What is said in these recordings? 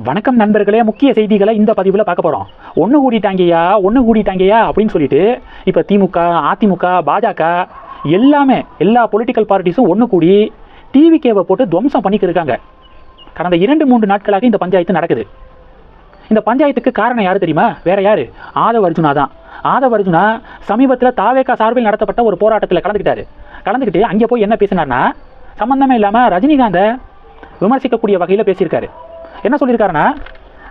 வணக்கம் நண்பர்களே, முக்கிய செய்திகளை இந்த பதிவில் பார்க்க போகிறோம். ஒன்று கூடிட்டாங்கய்யா அப்படின்னு சொல்லிட்டு இப்போ திமுக, அதிமுக, பாஜக எல்லா பொலிட்டிக்கல் பார்ட்டிஸும் ஒன்று கூடி டிவிகேவை போட்டு துவம்சம் பண்ணிக்கிருக்காங்க. கடந்த 2-3 நாட்களாக இந்த பஞ்சாயத்து நடக்குது. இந்த பஞ்சாயத்துக்கு காரணம் யார் தெரியுமா? வேற யார்? ஆதவ் அர்ஜுனா தான். ஆதவ் அர்ஜுனா சமீபத்தில் தாவேகா சார்பில் நடத்தப்பட்ட ஒரு போராட்டத்தில் கலந்துக்கிட்டு அங்கே போய் என்ன பேசினார்னா, சம்பந்தமே இல்லாமல் ரஜினிகாந்தை விமர்சிக்கக்கூடிய வகையில் பேசியிருக்காரு. என்ன சொல்லியிருக்காருன்னா,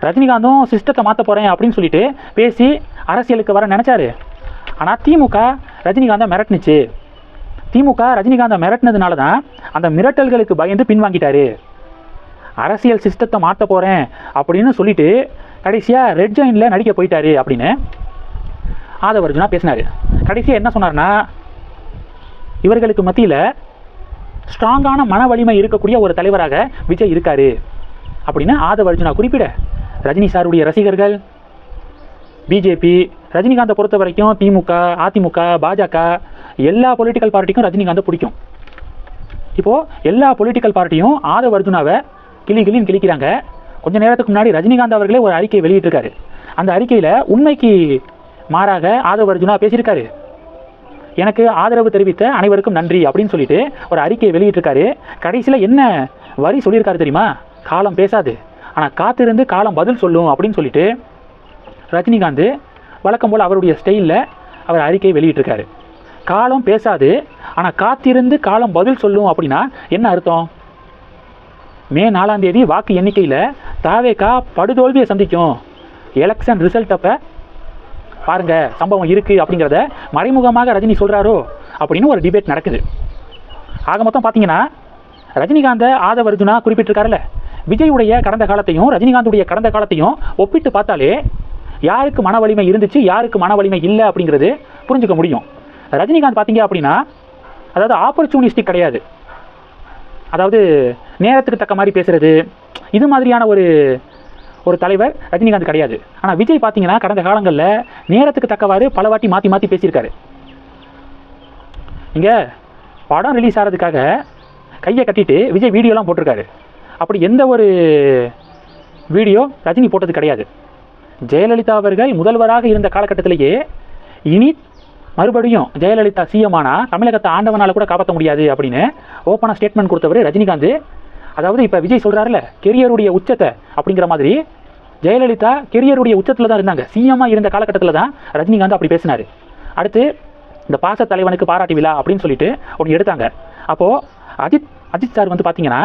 ரஜினிகாந்தும் சிஸ்டத்தை மாற்ற போகிறேன் அப்படின்னு சொல்லிட்டு பேசி அரசியலுக்கு வர நினச்சாரு. ஆனால் திமுக ரஜினிகாந்தை மிரட்டுனுச்சு. திமுக ரஜினிகாந்தை மிரட்டினதுனால தான் அந்த மிரட்டல்களுக்கு பயந்து பின்வாங்கிட்டாரு. அரசியல் சிஸ்டத்தை மாற்ற போகிறேன் அப்படின்னு சொல்லிட்டு கடைசியாக ரெட் ஜாயினில் நடிக்க போயிட்டாரு அப்படின்னு ஆதவ் அர்ஜுனா பேசினார். கடைசியாக என்ன சொன்னார்னா, இவர்களுக்கு மத்தியில் ஸ்ட்ராங்கான மன வலிமை இருக்கக்கூடிய ஒரு தலைவராக விஜய் இருக்காரு அப்படின்னு ஆதவ் அர்ஜுனா குறிப்பிட, ரஜினி சாருடைய ரசிகர்கள், பிஜேபி, ரஜினிகாந்தை பொறுத்த வரைக்கும் திமுக, அதிமுக, பாஜக எல்லா பொலிட்டிக்கல் பார்ட்டிக்கும் ரஜினிகாந்தை பிடிக்கும். இப்போது எல்லா பொலிட்டிக்கல் பார்ட்டியும் ஆதவ் அர்ஜுனாவை கிளின்னு கிளிக்கிறாங்க. கொஞ்ச நேரத்துக்கு முன்னாடி ரஜினிகாந்த் அவர்களே ஒரு அறிக்கையை வெளியிட்டிருக்காரு. அந்த அறிக்கையில் உண்மைக்கு மாறாக ஆதவ் அர்ஜுனா பேசியிருக்காரு. எனக்கு ஆதரவு தெரிவித்த அனைவருக்கும் நன்றி அப்படின்னு சொல்லிட்டு ஒரு அறிக்கையை வெளியிட்டிருக்காரு. கடைசியில் என்ன வரி சொல்லியிருக்காரு தெரியுமா? காலம் பேசாது, ஆனால் காத்திருந்து காலம் பதில் சொல்லும் அப்படின்னு சொல்லிட்டு ரஜினிகாந்த் வழக்கம் போல் அவருடைய ஸ்டைலில் அவர் அறிக்கையை வெளியிட்டிருக்காரு. காலம் பேசாது, ஆனால் காத்திருந்து காலம் பதில் சொல்லும் அப்படின்னா என்ன அர்த்தம்? மே 4ஆம் தேதி வாக்கு எண்ணிக்கையில் தாவேகா படுதோல்வியை சந்திக்கும். எலெக்ஷன் ரிசல்ட் அப்போ பாருங்க சம்பவம் இருக்குது அப்படிங்கிறத மறைமுகமாக ரஜினி சொல்கிறாரோ அப்படின்னு ஒரு டிபேட் நடக்குது. ஆக மொத்தம் பார்த்தீங்கன்னா, ரஜினிகாந்தை ஆதவ் அர்ஜுனா குறிப்பிட்டிருக்காருல்ல, விஜயுடைய கடந்த காலத்தையும் ரஜினிகாந்துடைய கடந்த காலத்தையும் ஒப்பிட்டு பார்த்தாலே யாருக்கு மன வலிமை இருந்துச்சு, யாருக்கு மன வலிமை இல்லை அப்படிங்கிறது புரிஞ்சுக்க முடியும். ரஜினிகாந்த் பார்த்தீங்க அப்படின்னா, அதாவது ஆப்பர்ச்சுனிஸ்டிக் கிடையாது. அதாவது நேரத்துக்கு தக்க மாதிரி பேசுகிறது, இது மாதிரியான ஒரு தலைவர் ரஜினிகாந்த் கிடையாது. ஆனால் விஜய் பார்த்தீங்கன்னா கடந்த காலங்களில் நேரத்துக்கு தக்கவாறு பல வாட்டி மாற்றி பேசியிருக்காரு. இங்கே படம் ரிலீஸ் ஆகிறதுக்காக கையை கட்டிட்டு விஜய் வீடியோலாம் போட்டிருக்காரு. அப்படி எந்த ஒரு வீடியோ ரஜினி போட்டது கிடையாது. ஜெயலலிதா அவர்கள் முதல்வராக இருந்த காலகட்டத்திலேயே இனி மறுபடியும் ஜெயலலிதா சிஎம் ஆனால் தமிழகத்தை ஆண்டவனால் கூட காப்பாற்ற முடியாது அப்படின்னு ஓப்பனாக ஸ்டேட்மெண்ட் கொடுத்தவர் ரஜினிகாந்த். அதாவது இப்போ விஜய் சொல்கிறாருல, கெரியருடைய உச்சத்தை அப்படிங்கிற மாதிரி ஜெயலலிதா கெரியருடைய உச்சத்தில் தான் இருந்தாங்க. சிஎம்மாக இருந்த காலகட்டத்தில் தான் ரஜினிகாந்த் அப்படி பேசினார். அடுத்து இந்த பாச தலைவனுக்கு பாராட்டி விழா அப்படின்னு சொல்லிட்டு ஒன்று எடுத்தாங்க. அப்போது அஜித் சார் வந்து பார்த்தீங்கன்னா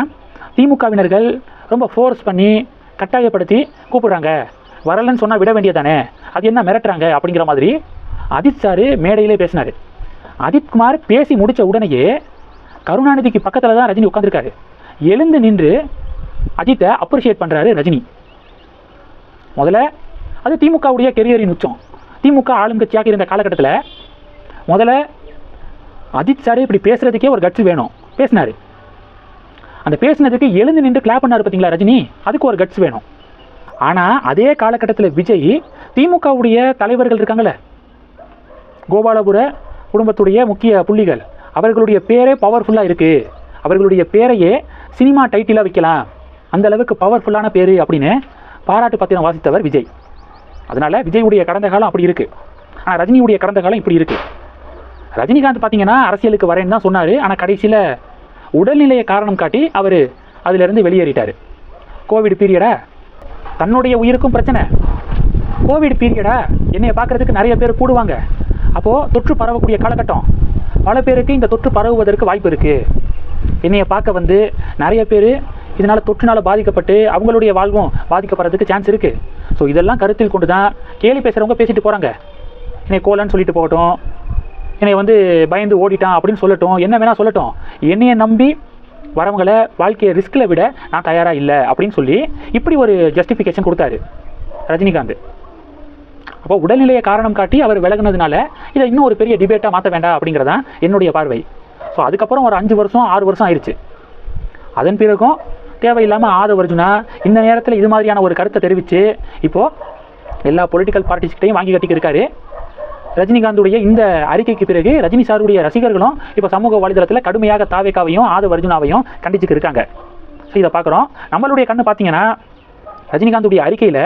திமுகவினர்கள் ரொம்ப ஃபோர்ஸ் பண்ணி கட்டாயப்படுத்தி கூப்பிடுறாங்க, வரலன்னு சொன்னால் விட வேண்டியதானே, அது என்ன மிரட்டுறாங்க அப்படிங்கிற மாதிரி அஜித் சார் மேடையிலே பேசினார். அஜித்குமார் பேசி முடித்த உடனேயே கருணாநிதிக்கு பக்கத்தில் தான் ரஜினி உட்காந்துருக்காரு. எழுந்து நின்று அஜித்தை அப்ரிஷியேட் பண்ணுறாரு ரஜினி. முதல்ல அது திமுகவுடைய கெரியரின் உச்சம். திமுக ஆளுங்கட்சியாக இருந்த காலகட்டத்தில் முதல்ல அஜித் சார் இப்படி பேசுகிறதுக்கே ஒரு கட்ஸ் வேணும், பேசினார். அந்த பேசினதுக்கு எழுந்து நின்று கிளாப் பண்ணார் பார்த்தீங்களா ரஜினி, அதுக்கு ஒரு கட்ஸ் வேணும். ஆனால் அதே காலகட்டத்தில் விஜய் திமுகவுடைய தலைவர்கள் இருக்காங்களே, கோபாலபுர குடும்பத்துடைய முக்கிய புள்ளிகள், அவர்களுடைய பேரே பவர்ஃபுல்லாக இருக்குது, அவர்களுடைய பேரையே சினிமா டைட்டிலாக வைக்கலாம், அந்த அளவுக்கு பவர்ஃபுல்லான பேர் அப்படின்னு பாராட்டு பத்திரம் வாசித்தவர் விஜய். அதனால் விஜயுடைய கடந்த காலம் அப்படி இருக்குது. ஆனால் ரஜினியுடைய கடந்த காலம் இப்படி இருக்குது. ரஜினிகாந்த் பார்த்தீங்கன்னா அரசியலுக்கு வரேன்னு தான் சொன்னார். ஆனால் கடைசியில் உடல்நிலையை காரணம் காட்டி அவர் அதிலிருந்து வெளியேறிட்டார். கோவிட் பீரியடா, தன்னுடைய உயிருக்கும் பிரச்சனை. கோவிட் பீரியடா, என்னையை பார்க்குறதுக்கு நிறைய பேர் கூடுவாங்க. அப்போது தொற்று பரவக்கூடிய காலகட்டம், பல பேருக்கு இந்த தொற்று பரவுவதற்கு வாய்ப்பு இருக்குது. என்னையை பார்க்க வந்து நிறைய பேர் இதனால் தொற்றுனால் பாதிக்கப்பட்டு அவங்களுடைய வாழ்வும் பாதிக்கப்படுறதுக்கு சான்ஸ் இருக்குது. ஸோ இதெல்லாம் கருத்தில் கொண்டு தான் கேலி பேசுகிறவங்க பேசிட்டு போகிறாங்க. என்னை கோலன்னு சொல்லிட்டு போகட்டும், என்னை வந்து பயந்து ஓடிட்டான் அப்படின்னு சொல்லட்டும், என்ன வேணால் சொல்லட்டும், என்னையை நம்பி வரவங்களை வாழ்க்கையை ரிஸ்கில் விட நான் தயாராக இல்லை அப்படின்னு சொல்லி இப்படி ஒரு ஜஸ்டிஃபிகேஷன் கொடுத்தாரு ரஜினிகாந்த். அப்போ உடல்நிலையை காரணம் காட்டி அவர் விலகுனதுனால இதை இன்னும் ஒரு பெரிய டிபேட்டாக மாற்ற வேண்டாம் அப்படிங்கிறதான் என்னுடைய பார்வை. ஸோ அதுக்கப்புறம் ஒரு 5 வருஷம் 6 வருஷம் ஆயிடுச்சு. அதன் பிறகும் தேவையில்லாமல் ஆதவ் அர்ஜுனா இந்த நேரத்தில் இது மாதிரியான ஒரு கருத்தை தெரிவித்து இப்போது எல்லா பொலிட்டிக்கல் பார்ட்டிஸ்கிட்டையும் வாங்கி கட்டிக்கிருக்காரு. ரஜினிகாந்துடைய இந்த அறிக்கைக்கு பிறகு ரஜினி சாருடைய ரசிகர்களும் இப்போ சமூக வலைதளத்தில் கடுமையாக தாவேகாவையும் ஆதவ் அர்ஜுனாவையும் கண்டிச்சுக்கு இருக்காங்க. ஸோ இதை பார்க்குறோம். நம்மளுடைய கண்ணு பார்த்தீங்கன்னா ரஜினிகாந்துடைய அறிக்கையில்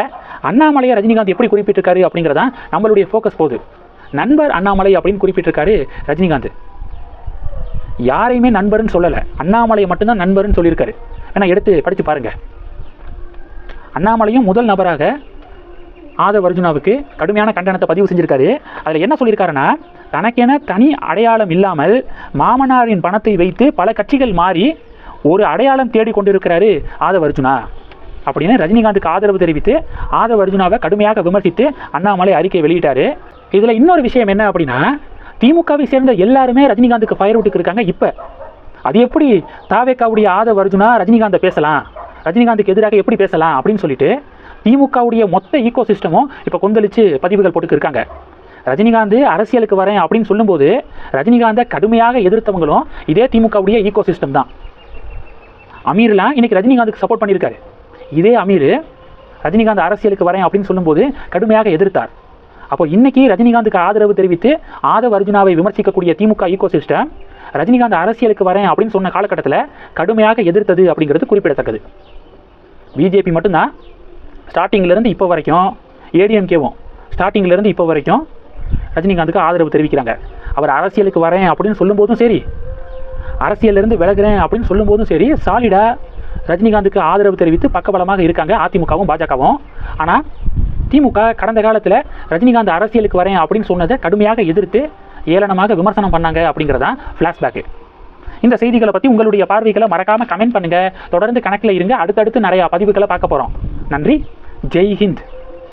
அண்ணாமலையை ரஜினிகாந்த் எப்படி குறிப்பிட்டிருக்காரு அப்படிங்கிறதான் நம்மளுடைய ஃபோக்கஸ் போகுது. நண்பர் அண்ணாமலை அப்படின்னு குறிப்பிட்டிருக்காரு ரஜினிகாந்த். யாரையுமே நண்பர்னு சொல்லலை, அண்ணாமலையை மட்டும்தான் நண்பர்னு சொல்லியிருக்காரு. வேணா எடுத்து படித்து பாருங்கள். அண்ணாமலையும் முதல் நபராக ஆதவ் அர்ஜுனாவுக்கு கடுமையான கண்டனத்தை பதிவு செஞ்சிருக்காரு. அதில் என்ன சொல்லியிருக்காருன்னா, தனக்கென தனி அடையாளம் இல்லாமல் மாமனாரின் பணத்தை வைத்து பல கட்சிகள் மாறி ஒரு அடையாளம் தேடி கொண்டிருக்கிறாரு ஆதவ் அர்ஜுனா அப்படின்னு ரஜினிகாந்துக்கு ஆதரவு தெரிவித்து ஆதவ் அர்ஜுனாவை கடுமையாக விமர்சித்து அண்ணாமலை அறிக்கை வெளியிட்டார். இதில் இன்னொரு விஷயம் என்ன அப்படின்னா, திமுகவை சேர்ந்த எல்லாருமே ரஜினிகாந்துக்கு ஃபயர் விட்டுக்கு இருக்காங்க. இப்போ அது எப்படி தாவேக்காவுடைய ஆதவ் அர்ஜுனா ரஜினிகாந்தை பேசலாம், ரஜினிகாந்துக்கு எதிராக எப்படி பேசலாம் அப்படின்னு சொல்லிட்டு திமுகவுடைய மொத்த ஈகோ சிஸ்டமும் இப்போ கொந்தளிச்சு பதிவுகள் போட்டுக்கு இருக்காங்க. ரஜினிகாந்த் அரசியலுக்கு வரேன் அப்படின்னு சொல்லும்போது ரஜினிகாந்தை கடுமையாக எதிர்த்தவங்களும் இதே திமுகவுடைய ஈகோ சிஸ்டம் தான். அமீர்லாம் இன்னைக்கு ரஜினிகாந்துக்கு சப்போர்ட் பண்ணியிருக்காரு. இதே அமீர் ரஜினிகாந்த் அரசியலுக்கு வரேன் அப்படின்னு சொல்லும்போது கடுமையாக எதிர்த்தார். அப்போ இன்னைக்கு ரஜினிகாந்துக்கு ஆதரவு தெரிவித்து ஆதவ் அர்ஜுனாவை விமர்சிக்கக்கூடிய திமுக ஈகோ சிஸ்டம் ரஜினிகாந்த் அரசியலுக்கு வரேன் அப்படின்னு சொன்ன காலகட்டத்தில் கடுமையாக எதிர்த்தது அப்படிங்கிறது குறிப்பிடத்தக்கது. பிஜேபி மட்டும்தான் ஸ்டார்டிங்கிலேருந்து இப்போ வரைக்கும், ஏடிஎம்கேவும் ஸ்டார்டிங்கிலேருந்து இப்போ வரைக்கும் ரஜினிகாந்துக்கு ஆதரவு தெரிவிக்கிறாங்க. அவர் அரசியலுக்கு வரேன் அப்படின்னு சொல்லும்போதும் சரி, அரசியலிருந்து விலகிறேன் அப்படின்னு சொல்லும்போதும் சரி, சாலிடாக ரஜினிகாந்துக்கு ஆதரவு தெரிவித்து பக்கபலமாக இருக்காங்க அதிமுகவும் பாஜகவும். ஆனால் திமுக கடந்த காலத்தில் ரஜினிகாந்த் அரசியலுக்கு வரேன் அப்படின்னு சொன்னதை கடுமையாக எதிர்த்து ஏளனமாக விமர்சனம் பண்ணாங்க அப்படிங்கிறதான் ஃப்ளாஷ்பேக்கு. இந்த செய்திகளை பற்றி உங்களுடைய பார்வைகளை மறக்காமல் கமெண்ட் பண்ணுங்கள். தொடர்ந்து கணக்கில் இருங்க. அடுத்தடுத்து நிறையா பதிவுகளை பார்க்க போகிறோம். நன்றி. ஜெய் ஹிந்த்.